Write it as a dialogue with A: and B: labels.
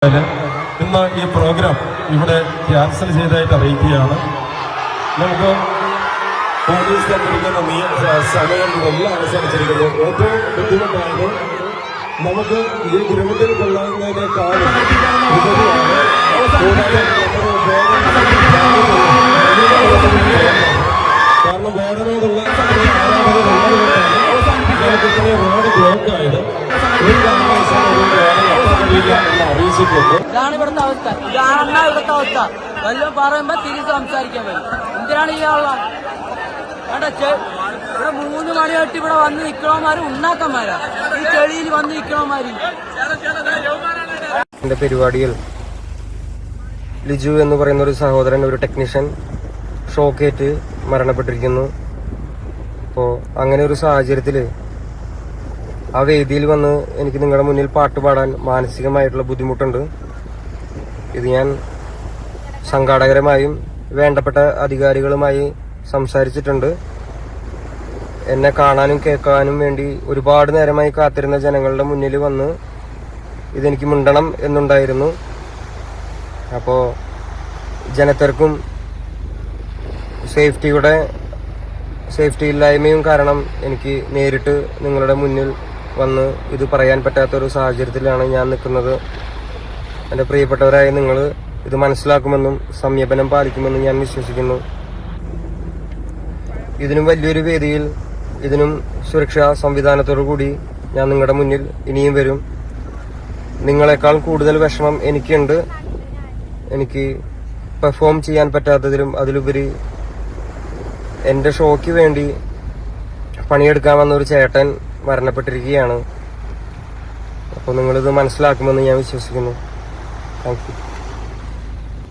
A: ഇന്ന് ഈ പ്രോഗ്രാം ഇവിടെ ക്യാൻസൽ ചെയ്തതായിട്ട് അറിയിക്കുകയാണ്. നമുക്ക് പോലീസ് തന്നിരിക്കുന്ന സമയം എല്ലാം അവസാനിച്ചിരിക്കുന്നു. ഏറ്റവും ബുദ്ധിമുട്ടായത് നമുക്ക് ഈ ഗ്രൗണ്ടിൽ കൊള്ളുന്നതിനേക്കാളും കാരണം വേടനോടുള്ള റോഡ് ബ്ലോക്ക് ആയത് ഒരു കാരണവശാലും അറിയിച്ചിട്ടുണ്ട്.
B: ഇതാണ് ഇവിടുത്തെ അവസ്ഥ. വല്ലതും പറയുമ്പോ തിരിച്ച് സംസാരിക്കാൻ വരും. എന്തിനാണ് ഇയാള ഇവിടെ 3 മണി തൊട്ട് ഇവിടെ വന്ന് നിക്കണമാര് ഉണ്ടാക്കന്മാരാ. ഈ ചെളിയിൽ വന്ന് നിക്കണമാര്.
C: എന്റെ പരിപാടിയിൽ ലിജു എന്ന് പറയുന്ന ഒരു സഹോദരൻ, ഒരു ടെക്നീഷ്യൻ ഷോക്കേറ്റ് മരണപ്പെട്ടിരിക്കുന്നു. അപ്പോ അങ്ങനെ ഒരു സാഹചര്യത്തില് ആ വേദിയിൽ വന്ന് എനിക്ക് നിങ്ങളുടെ മുന്നിൽ പാട്ട് പാടാൻ മാനസികമായിട്ടുള്ള ബുദ്ധിമുട്ടുണ്ട്. ഇത് ഞാൻ സംഘാടകരുമായും വേണ്ടപ്പെട്ട അധികാരികളുമായി സംസാരിച്ചിട്ടുണ്ട്. എന്നെ കാണാനും കേൾക്കാനും വേണ്ടി ഒരുപാട് നേരമായി കാത്തിരുന്ന ജനങ്ങളുടെ മുന്നിൽ വന്ന് ഇതെനിക്ക് മിണ്ടണം എന്നുണ്ടായിരുന്നു. അപ്പോൾ ജനത്തിരക്കും സേഫ്റ്റി ഇല്ലായ്മയും കാരണം എനിക്ക് നേരിട്ട് നിങ്ങളുടെ മുന്നിൽ വന്ന് ഇത് പറയാൻ പറ്റാത്തൊരു സാഹചര്യത്തിലാണ് ഞാൻ നിൽക്കുന്നത്. എൻ്റെ പ്രിയപ്പെട്ടവരായ നിങ്ങൾ ഇത് മനസ്സിലാക്കുമെന്നും സംയമനം പാലിക്കുമെന്നും ഞാൻ വിശ്വസിക്കുന്നു. ഇതിനും വലിയൊരു വേദിയിൽ ഇതിനും സുരക്ഷാ സംവിധാനത്തോടു കൂടി ഞാൻ നിങ്ങളുടെ മുന്നിൽ ഇനിയും വരും. നിങ്ങളെക്കാൾ കൂടുതൽ വിഷമം എനിക്കുണ്ട്. എനിക്ക് പെർഫോം ചെയ്യാൻ പറ്റാത്തതിലും അതിലുപരി എൻ്റെ ഷോയ്ക്ക് വേണ്ടി പണിയെടുക്കാൻ വന്ന ഒരു ചേട്ടൻ മരണപ്പെട്ടിരിക്കുകയാണ്. അപ്പോൾ നിങ്ങളിത് മനസ്സിലാക്കുമെന്ന് ഞാൻ വിശ്വസിക്കുന്നു. Thank you.